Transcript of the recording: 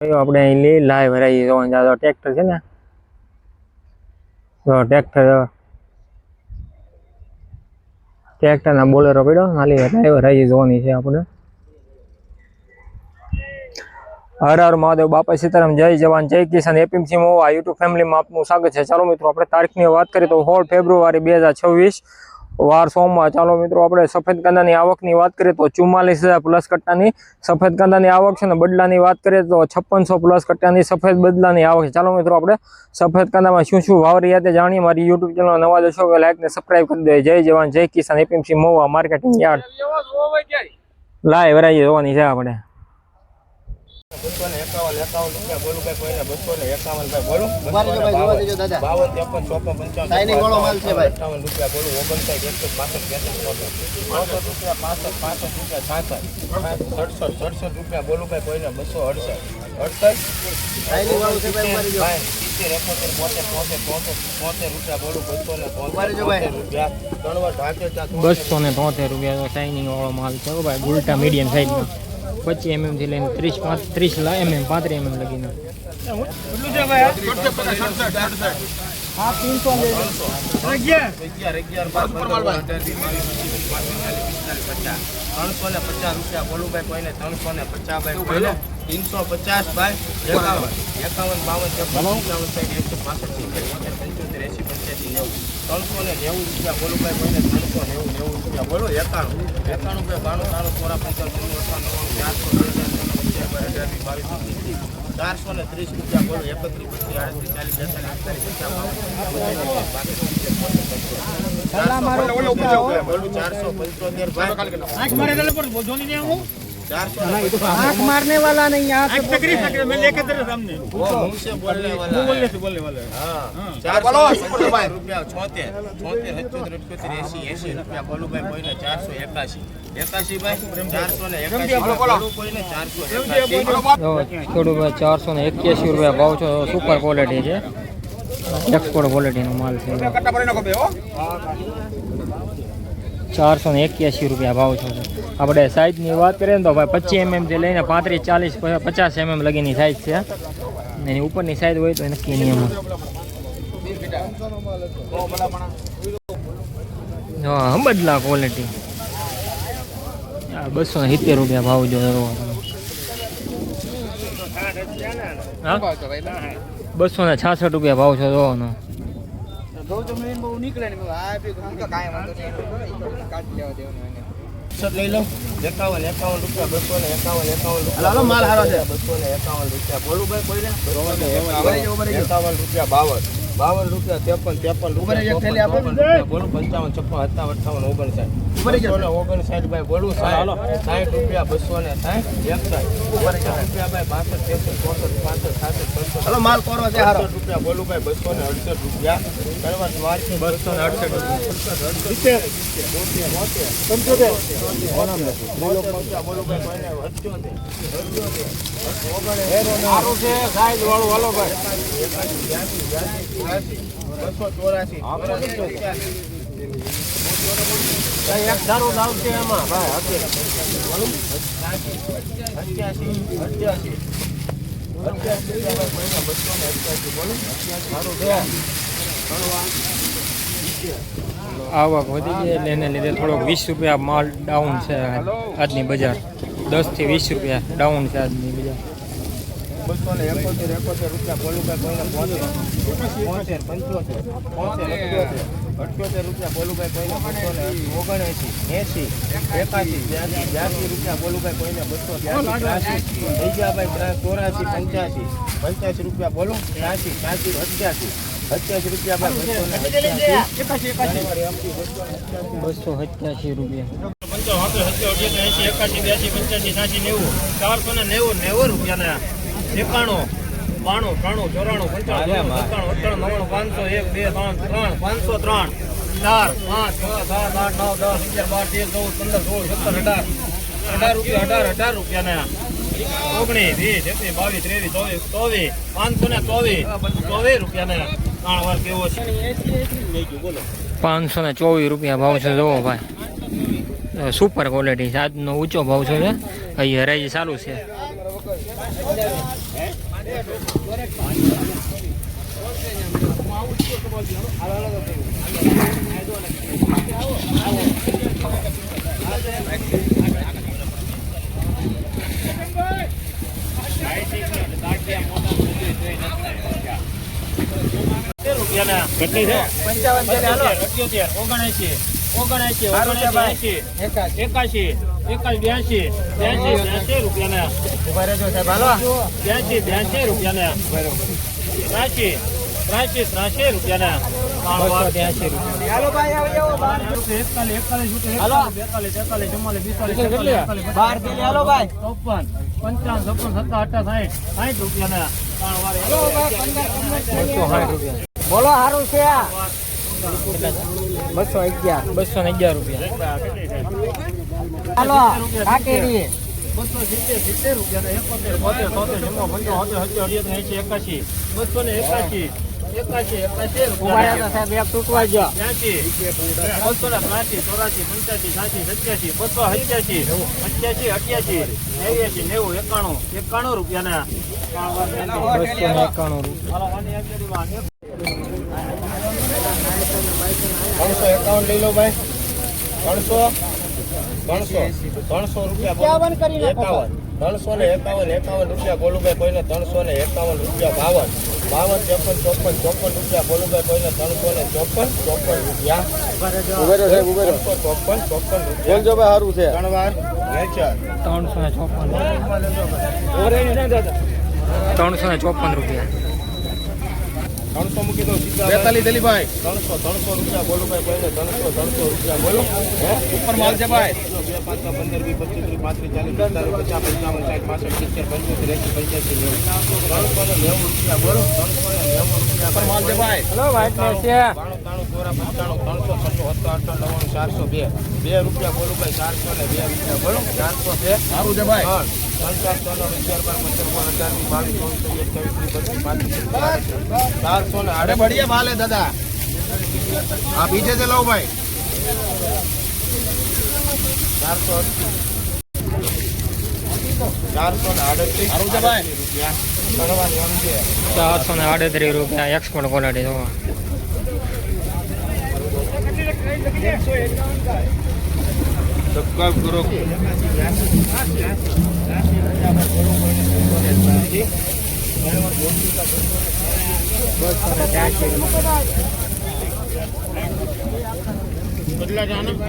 આપણે અહીં લઈ લાઈવ હરાઈ જોવાનું ટ્રેક્ટર છે ને, ટ્રેક્ટરના બોલેરો પડ્યો નાલી લાઈવ હરાઈ જોવાની છે આપણે. હર હર મહાદેવ, બાપા સીતારામ, જય જવાન જય કિસાન, એપીએમસી મહુવા યુટ્યુબ ફેમિલીમાં આપનું સ્વાગત છે. ચાલો મિત્રો, આપણે તારીખની વાત કરીએ તો 16 ફેબ્રુઆરી 2026 વાર સોમવાર. ચાલો મિત્રો, આપણે સફેદ કાંદાની આવકની વાત કરીએ તો 44,000 પ્લસ કટ્ટાની સફેદ કાંદાની આવક છે ને બદલાની વાત કરીએ તો 5600 પ્લસ કટ્ટાની સફેદ બદલાની આવક છે. ચાલો મિત્રો, આપણે સફેદ કાંદામાં શું શું ભાવ રહ્યા તે જાણીએ. મારી યુટ્યુબ ચેનલ નવા દર્શકો લાઈક ને સબસ્ક્રાઈબ કરી દે. જય જવાન જય કિસાન, APMC Mahuva marketing yard live હરાઈ જોવાની છે આપણે. 251 બોલું ભાઈ કોઈને 251 ભાઈ બોલો 52 53 54 55 સાઈનિંગ વાળો માલ છે ભાઈ 58 રૂપિયા બોલું 59 165 67 રૂપિયા બોલું ભાઈ કોઈને 268 સાઈનિંગ વાળું છે ભાઈ મારી જો ભાઈ 70 રૂપિયા બોલું 273 રૂપિયા 273 રૂપિયા સાઇનિંગ વાળો માલ છે ભાઈ, ઉલટા મીડિયમ સાઈઝનો 25 mm થી લઈને 30 mm 35 mm લગીને. હા 350 રૂપિયા બોલું ભાઈ કોઈને 350 ભાઈ બોલો 350 ભાઈ 51 52 બોલું ભાઈ કોઈને 390 રૂપિયા બોલો 91 રૂપિયા 430 રૂપિયા બોલો 31 आँख मारने वाला नहीं, यहाँ से तकलीफ मैं लेके तेरे सामने मुझसे बोलने वाला बोलने वाला हाँ 400 रुपया 80 रुपया बोलू भाई कोई ने 481 भाई 481 कोई ने 481 થોડું 481 રૂપિયા ભાવ છે. સુપર ક્વોલિટી છે, એક્સપોર્ટ ક્વોલિટીનો માલ છે. 481 રૂપિયા ભાવ છે. આપણે સાઈઝની વાત કરીએ ને તો ભાઈ 25 mm થી લઈને 35 40 50 mm લગીની સાઈઝ છે. એની ઉપરની સાઈઝ હોય તો એ નક્કી નહીં. હા બદલા ક્વોલિટી 270 રૂપિયા ભાવ જો 266 રૂપિયા ભાવ છે જોવાનો. લઈ લો 51 રૂપિયા 251 માલ હારો છે 251 રૂપિયા બોલું ભાઈ કોઈને 51 રૂપિયા 52 રૂપિયા 53 બોલું 55 56 57 58 59 ભાઈ બોલું 60 રૂપિયા 260 રૂપિયા ભાઈ 62 માલ કોરો છે હારો રૂપિયા બોલું ભાઈ 268 રૂપિયા કરવા માર્કેટ 268 એક ધારો દાવ છે એમાં ભાઈ 88 આવક વધી ગઈ એટલે એને લીધે થોડોક 20 રૂપિયા માલ ડાઉન છે આજની બજાર. 10 થી 20 રૂપિયા ડાઉન છે આજની બજાર. 271 રૂપિયા બોલું ભાઈ કોઈને 78 રૂપિયા બોલું ભાઈ કોઈને 279 80 81 રૂપિયા બોલું ભાઈ કોઈને 283 થઈ ગયા ભાઈ 84 85 રૂપિયા બોલું 80 રૂપિયા ભાઈ 287 રૂપિયા 490 રૂપિયા 91 92 93 94 95 56 57 58 5 6 7 8 9 10 11 12 13 14 15 16 17 18 રૂપિયા ને 19 20 21 22 23 524 રૂપિયા ને ત્રણ વાર કેવો છે 524 રૂપિયા ભાવ છે જોવો ભાઈ. સુપર ક્વોલિટી છે, આજનો ઊંચો ભાવ છે. અહીં હરાજી ચાલુ છે. કેટલી છે 78 79 79 81 82 રૂપિયા ઉભા રહેજો સાહેબ હાલો 82 રૂપિયા 83 રૂપિયા હાલો ભાઈ આવો બાર હાલો 42 હાલો ભાઈ 55 56 57 રૂપિયા બોલો સારું છે આ 211 રૂપિયા હાલો કાકેરી 270 રૂપિયા 71 ઉભા રહેજો સાહેબ એક તૂટવા જો 91 રૂપિયા 351 લઈ લો ભાઈ 300 રૂપિયા 51 કરી નાખો 351 રૂપિયા ગોલુભાઈ કોઈને 351 રૂપિયા 52 53 54 રૂપિયા ગોલુભાઈ કોઈને 354 રૂપિયા ઉભેરો સાહેબ ઉભેરો 54 રૂપિયા બોલજો ભાઈ સારું છે ત્રણ વાર નેચર 354 રૂપિયા 300 મૂકી દો 42 દલીભાઈ 300 રૂપિયા ગોલુભાઈ કોઈને 300 રૂપિયા બોલો ઉપર માલ છે ભાઈ 2 5 15 20 25 30 40 45 50 60 65 80 85 90 390 રૂપિયા બોલો 390 રૂપિયા ઉપર માલ છે ભાઈ હેલો વાઈટ ને છે 92 રૂપિયા ગોલુભાઈ 400 2 રૂપિયા બોલો 400 છે સારું છે ભાઈ 400 ને અરે बढ़िया माल है दादा आप पीछे से लो भाई 438 સારું છે ભાઈ રૂપિયા 438 રૂપિયા એક્સપોર્ટ ક્વોલિટી જોવા સબસ્ક્રાઇબ કરો બદલા જાને